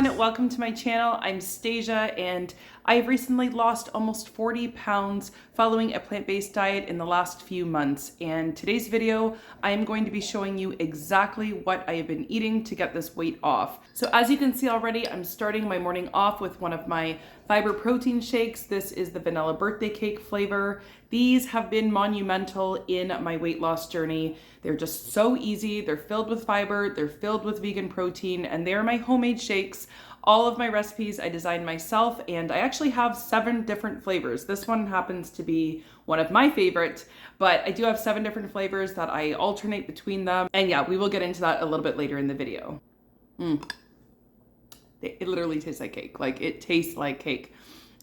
everyone, welcome to my channel. I'm Stasia and I've recently lost almost 40 pounds following a plant-based diet in the last few months. And today's video, I am going to be showing you exactly what I have been eating to get this weight off. So as you can see already, I'm starting my morning off with one of my fiber protein shakes. This is the vanilla birthday cake flavor. These have been monumental in my weight loss journey. They're just so easy. They're filled with fiber, they're filled with vegan protein, and they're my homemade shakes. All of my recipes I designed myself, and I actually have 7 different flavors. This one happens to be one of my favorites, but I do have 7 different flavors that I alternate between them. And yeah, we will get into that a little bit later in the video. It literally tastes like cake. Like, it tastes like cake.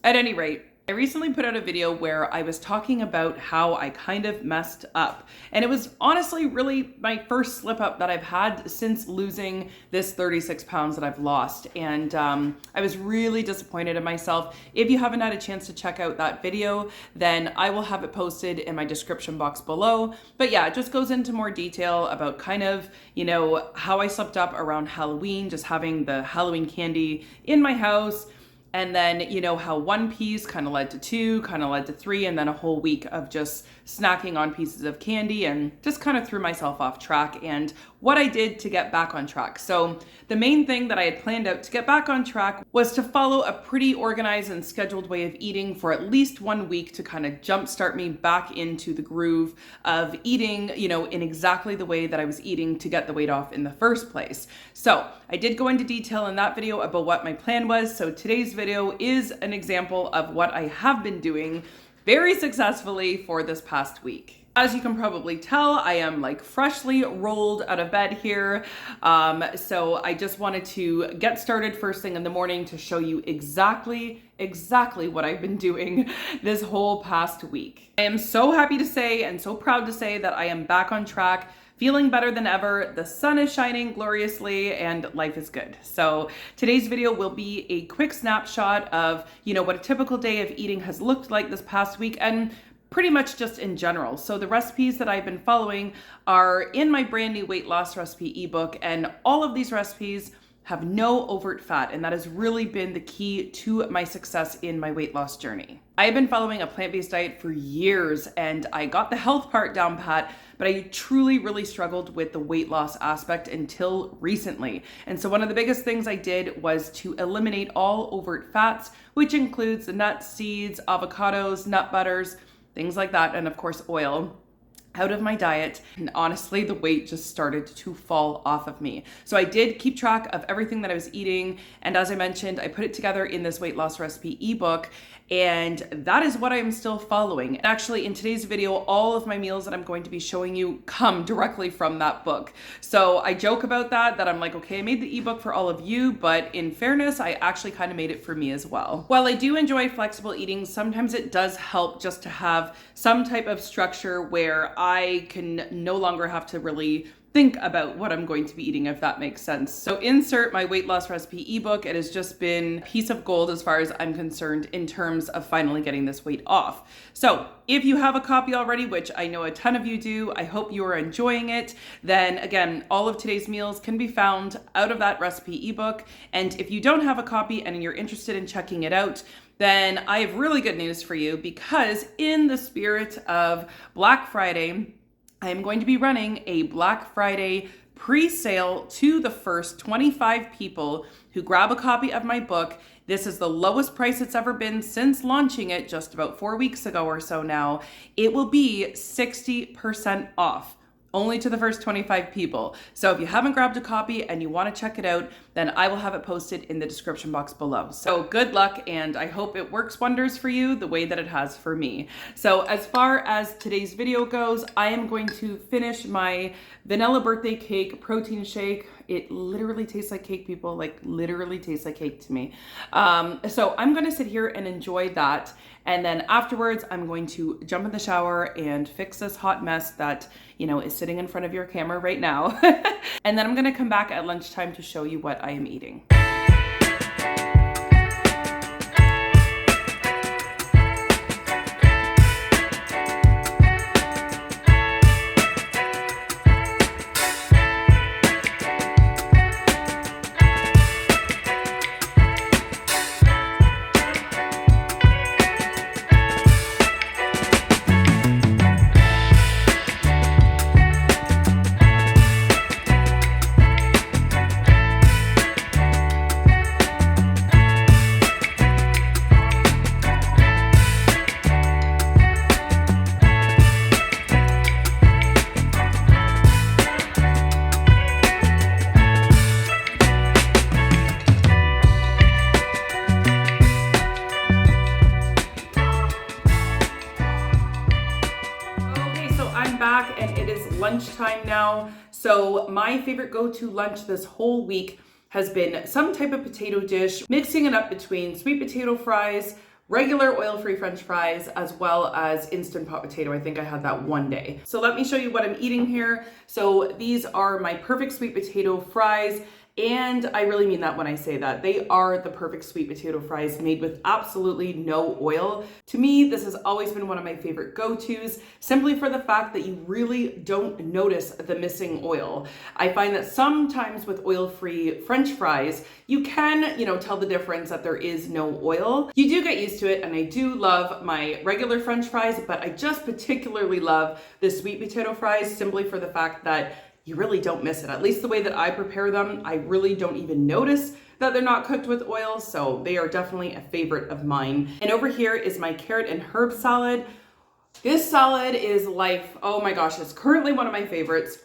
At any rate, I recently put out a video where I was talking about how I kind of messed up. And it was honestly really my first slip up that I've had since losing this 36 pounds that I've lost. And I was really disappointed in myself. If you haven't had a chance to check out that video, then I will have it posted in my description box below. But yeah, it just goes into more detail about kind of, you know, how I slipped up around Halloween, just having the Halloween candy in my house. And then, you know, how one piece kind of led to 2, kind of led to 3, and then a whole week of just snacking on pieces of candy and just kind of threw myself off track and what I did to get back on track. So the main thing that I had planned out to get back on track was to follow a pretty organized and scheduled way of eating for at least 1 week to kind of jumpstart me back into the groove of eating, you know, in exactly the way that I was eating to get the weight off in the first place. So I did go into detail in that video about what my plan was. So today's video is an example of what I have been doing very successfully for this past week. As you can probably tell, I am like freshly rolled out of bed here. So I just wanted to get started first thing in the morning to show you exactly what I've been doing this whole past week. I am so happy to say and so proud to say that I am back on track, feeling better than ever. The sun is shining gloriously and life is good. So today's video will be a quick snapshot of, you know, what a typical day of eating has looked like this past week and pretty much just in general. So the recipes that I've been following are in my brand new weight loss recipe ebook, and all of these recipes have no overt fat, and that has really been the key to my success in my weight loss journey. I have been following a plant-based diet for years, and I got the health part down pat, but I truly really struggled with the weight loss aspect until recently. And so one of the biggest things I did was to eliminate all overt fats, which includes the nuts, seeds, avocados, nut butters, things like that, and of course oil, out of my diet. And honestly, the weight just started to fall off of me. So I did keep track of everything that I was eating. And as I mentioned, I put it together in this weight loss recipe ebook. And that is what I'm still following. Actually, in today's video, all of my meals that I'm going to be showing you come directly from that book. So I joke about that I'm like, okay, I made the ebook for all of you, but in fairness, I actually kind of made it for me as well. While I do enjoy flexible eating, sometimes it does help just to have some type of structure where I can no longer have to really think about what I'm going to be eating, if that makes sense. So insert my weight loss recipe ebook. It has just been a piece of gold as far as I'm concerned in terms of finally getting this weight off. So if you have a copy already, which I know a ton of you do, I hope you are enjoying it, then again, all of today's meals can be found out of that recipe ebook. And if you don't have a copy and you're interested in checking it out, then I have really good news for you, because in the spirit of Black Friday, I am going to be running a Black Friday pre-sale to the first 25 people who grab a copy of my book. This is the lowest price it's ever been since launching it just about 4 weeks ago or so now. It will be 60% off. Only to the first 25 people. So if you haven't grabbed a copy and you want to check it out, then I will have it posted in the description box below. So good luck, and I hope it works wonders for you the way that it has for me. So as far as today's video goes, I am going to finish my vanilla birthday cake protein shake. It literally tastes like cake, people, like literally tastes like cake to me. So I'm gonna sit here and enjoy that. And then afterwards, I'm going to jump in the shower and fix this hot mess that, you know, is sitting in front of your camera right now. And then I'm gonna come back at lunchtime to show you what I am eating. now. So my favorite go-to lunch this whole week has been some type of potato dish, mixing it up between sweet potato fries, regular oil-free French fries, as well as instant pot potato. I think I had that one day. So let me show you what I'm eating here. So these are my perfect sweet potato fries. And I really mean that when I say that. They are the perfect sweet potato fries made with absolutely no oil. To me, this has always been one of my favorite go-tos, simply for the fact that you really don't notice the missing oil. I find that sometimes with oil-free French fries, you can, tell the difference that there is no oil. You do get used to it, and I do love my regular French fries, but I just particularly love the sweet potato fries simply for the fact that you really don't miss it. At least the way that I prepare them, I really don't even notice that they're not cooked with oil, so they are definitely a favorite of mine. And over here is my carrot and herb salad. This salad is life. Oh my gosh, it's currently one of my favorites.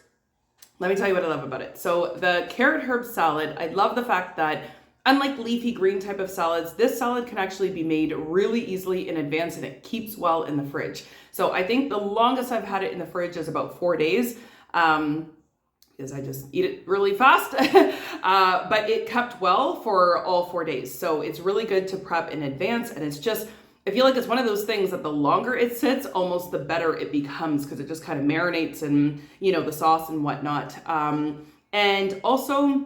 Let me tell you what I love about it. So the carrot herb salad, I love the fact that unlike leafy green type of salads, this salad can actually be made really easily in advance and it keeps well in the fridge. So I think the longest I've had it in the fridge is about 4 days. Because I just eat it really fast, but it kept well for all 4 days. So it's really good to prep in advance. And it's just, I feel like it's one of those things that the longer it sits, almost the better it becomes because it just kind of marinates in, the sauce and whatnot. And also,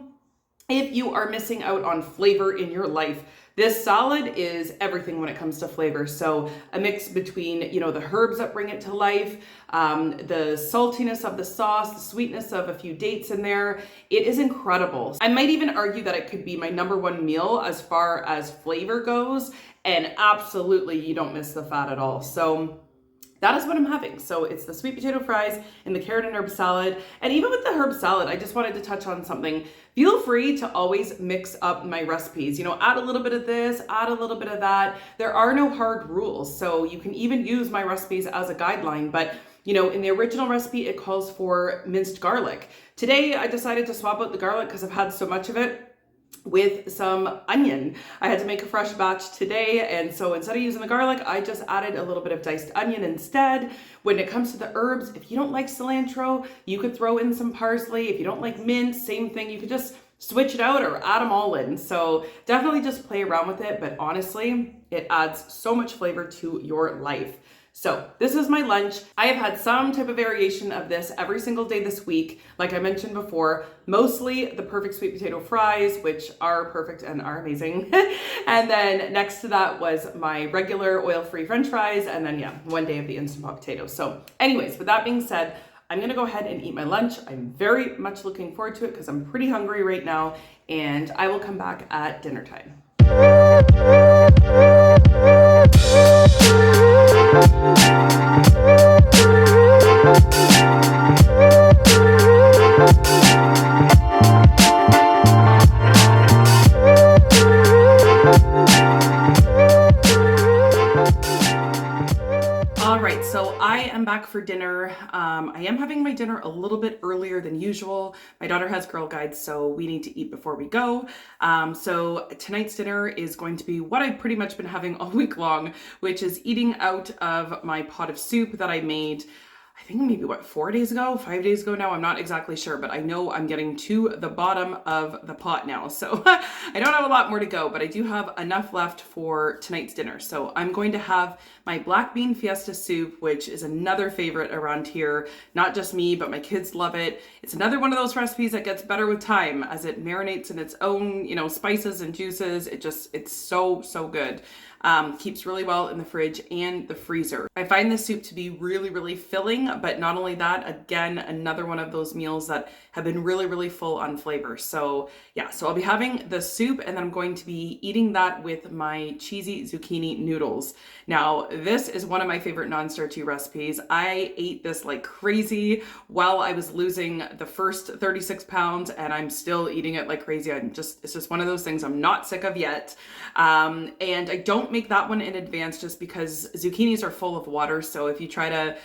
if you are missing out on flavor in your life, this salad is everything when it comes to flavor. So a mix between, the herbs that bring it to life, the saltiness of the sauce, the sweetness of a few dates in there. It is incredible. I might even argue that it could be my #1 meal as far as flavor goes. And absolutely, you don't miss the fat at all. So that is what I'm having. So it's the sweet potato fries and the carrot and herb salad. And even with the herb salad, I just wanted to touch on something. Feel free to always mix up my recipes. Add a little bit of this, add a little bit of that. There are no hard rules. So you can even use my recipes as a guideline. But in the original recipe, it calls for minced garlic. Today, I decided to swap out the garlic because I've had so much of it with some onion. I had to make a fresh batch today, and so instead of using the garlic, I just added a little bit of diced onion instead. When it comes to the herbs, if you don't like cilantro, you could throw in some parsley. If you don't like mint, same thing. You could just switch it out or add them all in. So definitely just play around with it, but honestly, it adds so much flavor to your life. So this is my lunch. I have had some type of variation of this every single day this week. Like I mentioned before, mostly the perfect sweet potato fries, which are perfect and are amazing. And then next to that was my regular oil-free French fries. And then 1 day of the Instant Pot potato. So anyways, with that being said, I'm gonna go ahead and eat my lunch. I'm very much looking forward to it because I'm pretty hungry right now, and I will come back at dinner time. All right, so I am back for dinner. I am having my dinner a little bit earlier than usual. My daughter has Girl Guides, so we need to eat before we go. So tonight's dinner is going to be what I've pretty much been having all week long, which is eating out of my pot of soup that I made, I think maybe 4 days ago, 5 days ago now, I'm not exactly sure, but I know I'm getting to the bottom of the pot now. So I don't have a lot more to go, but I do have enough left for tonight's dinner. So I'm going to have my black bean fiesta soup, which is another favorite around here. Not just me, but my kids love it. It's another one of those recipes that gets better with time as it marinates in its own, spices and juices. It's so, so good. Keeps really well in the fridge and the freezer. I find this soup to be really, really filling, but not only that, again, another one of those meals that have been really, really full on flavor. So so I'll be having the soup, and then I'm going to be eating that with my cheesy zucchini noodles. Now, this is one of my favorite non-starchy recipes. I ate this like crazy while I was losing the first 36 pounds, and I'm still eating it like crazy. It's just one of those things I'm not sick of yet. And I don't make that one in advance just because zucchinis are full of water. So if you try to,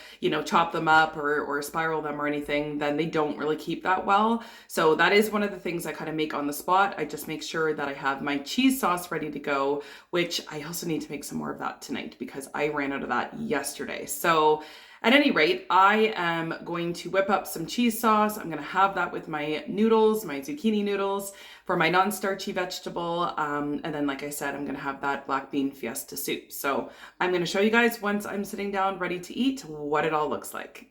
chop them up or spiral them or anything, then they don't really keep that well. So that is one of the things I kind of make on the spot. I just make sure that I have my cheese sauce ready to go, which I also need to make some more of that tonight because I ran out of that yesterday. So At any rate, I am going to whip up some cheese sauce. I'm going to have that with my noodles, my zucchini noodles for my non-starchy vegetable. And then, like I said, I'm going to have that black bean fiesta soup. So I'm going to show you guys once I'm sitting down ready to eat what it all looks like.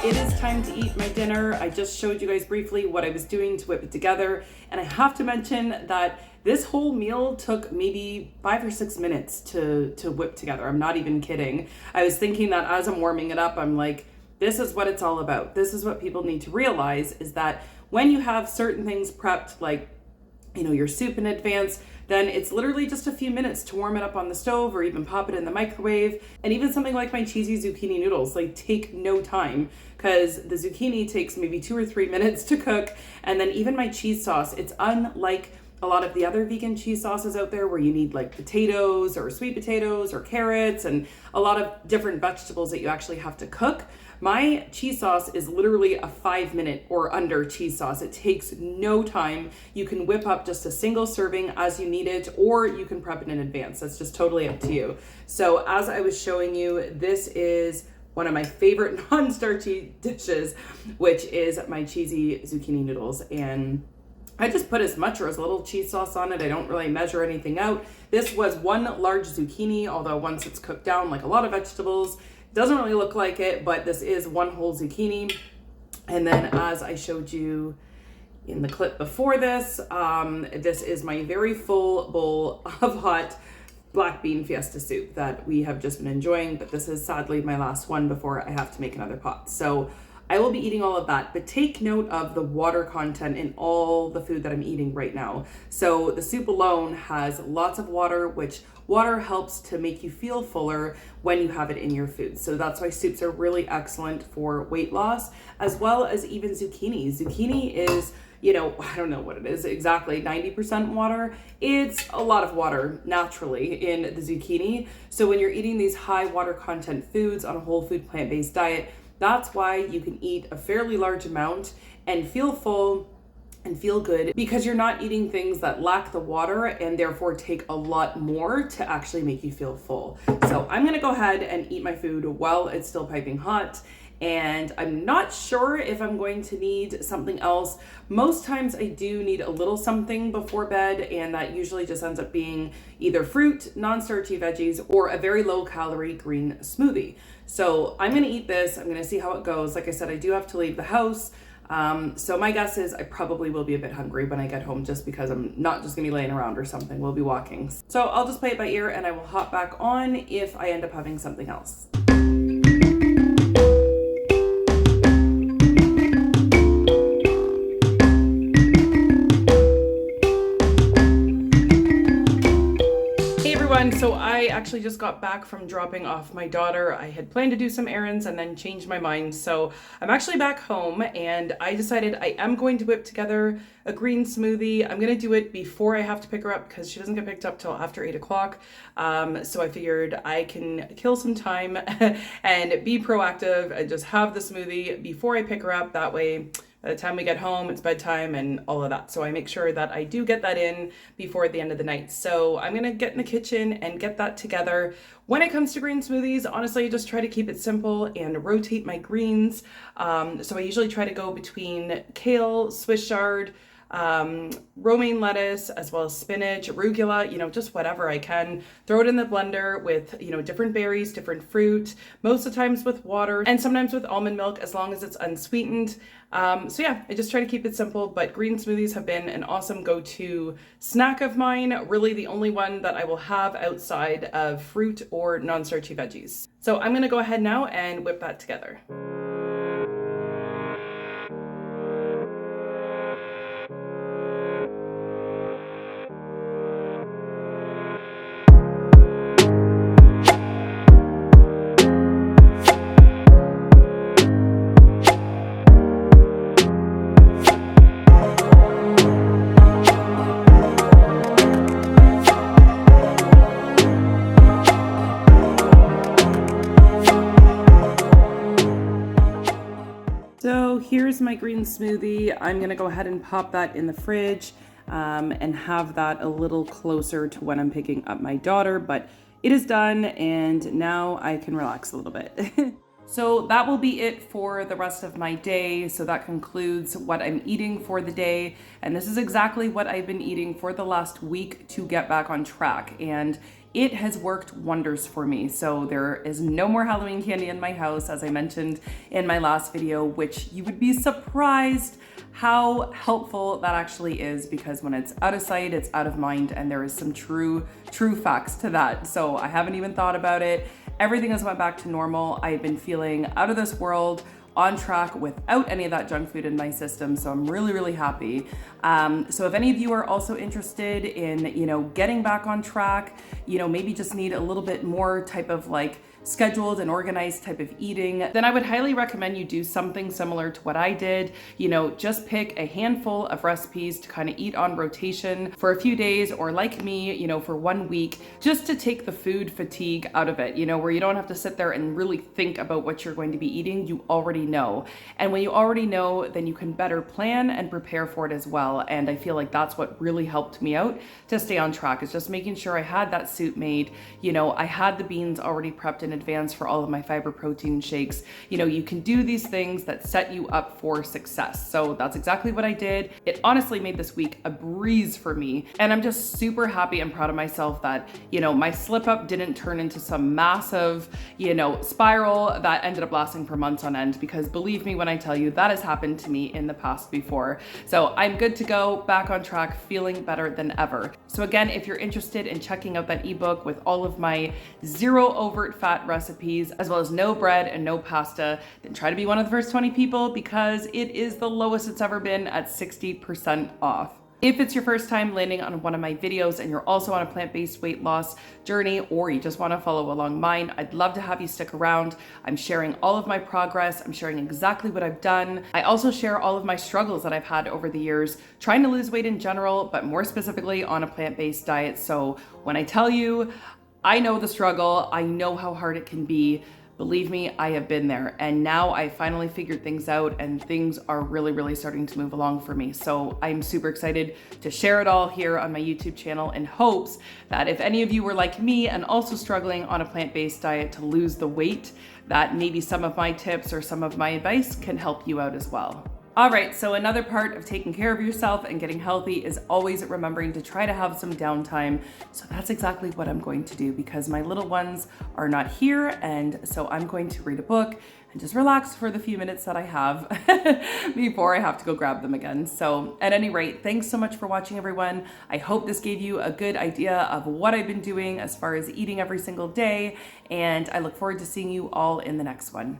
It is time to eat my dinner. I just showed you guys briefly what I was doing to whip it together. And I have to mention that this whole meal took maybe 5 or 6 minutes to whip together. I'm not even kidding. I was thinking that as I'm warming it up, I'm like, this is what it's all about. This is what people need to realize, is that when you have certain things prepped, like, you know, your soup in advance, then it's literally just a few minutes to warm it up on the stove or even pop it in the microwave. And even something like my cheesy zucchini noodles, like, take no time, because the zucchini takes maybe 2 or 3 minutes to cook. And then even my cheese sauce, it's unlike a lot of the other vegan cheese sauces out there where you need like potatoes or sweet potatoes or carrots and a lot of different vegetables that you actually have to cook. My cheese sauce is literally a 5-minute or under cheese sauce. It takes no time. You can whip up just a single serving as you need it, or you can prep it in advance. That's just totally up to you. So as I was showing you, this is one of my favorite non-starchy dishes, which is my cheesy zucchini noodles. And I just put as much or as little cheese sauce on it. I don't really measure anything out. This was 1 large zucchini, although once it's cooked down, like a lot of vegetables, doesn't really look like it, but this is 1 whole zucchini. And then as I showed you in the clip before this, this is my very full bowl of hot black bean fiesta soup that we have just been enjoying, but this is sadly my last one before I have to make another pot. So I will be eating all of that, but take note of the water content in all the food that I'm eating right now. So the soup alone has lots of water, which water helps to make you feel fuller when you have it in your food. So that's why soups are really excellent for weight loss, as well as even zucchini. Zucchini is, you know, I don't know what it is exactly, 90% water. It's a lot of water naturally in the zucchini. So when you're eating these high water content foods on a whole food plant-based diet, that's why you can eat a fairly large amount and feel full and feel good, because you're not eating things that lack the water and therefore take a lot more to actually make you feel full. So I'm gonna go ahead and eat my food while it's still piping hot. And I'm not sure if I'm going to need something else. Most times I do need a little something before bed, and that usually just ends up being either fruit, non-starchy veggies, or a very low calorie green smoothie. So I'm gonna eat this, I'm gonna see how it goes. Like I said, I do have to leave the house. So my guess is I probably will be a bit hungry when I get home, just because I'm not just gonna be laying around or something. We'll be walking. So I'll just play it by ear and I will hop back on if I end up having something else. So I actually just got back from dropping off my daughter. I had planned to do some errands and then changed my mind. So I'm actually back home, and I decided I am going to whip together a green smoothie. I'm gonna do it before I have to pick her up, because she doesn't get picked up till after 8 o'clock. So I figured I can kill some time and be proactive and just have the smoothie before I pick her up. That way, by the time we get home, it's bedtime and all of that. So I make sure that I do get that in before the end of the night. So I'm gonna get in the kitchen and get that together. When it comes to green smoothies, honestly, I just try to keep it simple and rotate my greens. So I usually try to go between kale, Swiss chard, romaine lettuce, as well as spinach, arugula, you know, just whatever I can. Throw it in the blender with, you know, different berries, different fruit, most of the times with water, and sometimes with almond milk, as long as it's unsweetened. So yeah, I just try to keep it simple, but green smoothies have been an awesome go-to snack of mine. Really the only one that I will have outside of fruit or non-starchy veggies. So I'm gonna go ahead now and whip that together. here's my green smoothie. I'm gonna go ahead and pop that in the fridge and have that a little closer to when I'm picking up my daughter, but it is done and now I can relax a little bit. So that will be it for the rest of my day. So that concludes what I'm eating for the day. And this is exactly what I've been eating for the last week to get back on track. And it has worked wonders for me. So there is no more Halloween candy in my house, as I mentioned in my last video, which you would be surprised how helpful that actually is, because when it's out of sight, it's out of mind, and there is some true facts to that. So I haven't even thought about it. Everything has went back to normal. I've been feeling out of this world, on track without any of that junk food in my system. So I'm really happy. So if any of you are also interested in, getting back on track, maybe just need a little bit more type of like scheduled and organized type of eating, then I would highly recommend you do something similar to what I did. Just pick a handful of recipes to kind of eat on rotation for a few days, or like me, for 1 week, just to take the food fatigue out of it, where you don't have to sit there and really think about what you're going to be eating. You already know. And when you already know, then you can better plan and prepare for it as well. And I feel like that's what really helped me out to stay on track, is just making sure I had that soup made. I had the beans already prepped in advance for all of my fiber protein shakes. You can do these things that set you up for success. So that's exactly what I did. It honestly made this week a breeze for me. And I'm just super happy and proud of myself that, my slip up didn't turn into some massive, spiral that ended up lasting for months on end, because believe me when I tell you, that has happened to me in the past before. So I'm good to go, back on track, feeling better than ever. So again, if you're interested in checking out that ebook with all of my 0 overt fat recipes, as well as no bread and no pasta, then try to be one of the first 20 people, because it is the lowest it's ever been at 60% off. If it's your first time landing on one of my videos and you're also on a plant-based weight loss journey, or you just want to follow along mine, I'd love to have you stick around. I'm sharing all of my progress. I'm sharing exactly what I've done. I also share all of my struggles that I've had over the years, trying to lose weight in general, but more specifically on a plant-based diet. So when I tell you, I know the struggle, I know how hard it can be. Believe me, I have been there, and now I finally figured things out, and things are really starting to move along for me. So I'm super excited to share it all here on my YouTube channel, in hopes that if any of you were like me and also struggling on a plant-based diet to lose the weight, that maybe some of my tips or some of my advice can help you out as well. All right, so another part of taking care of yourself and getting healthy is always remembering to try to have some downtime. So that's exactly what I'm going to do, because my little ones are not here. And so I'm going to read a book and just relax for the few minutes that I have before I have to go grab them again. So at any rate, thanks so much for watching, everyone. I hope this gave you a good idea of what I've been doing as far as eating every single day. And I look forward to seeing you all in the next one.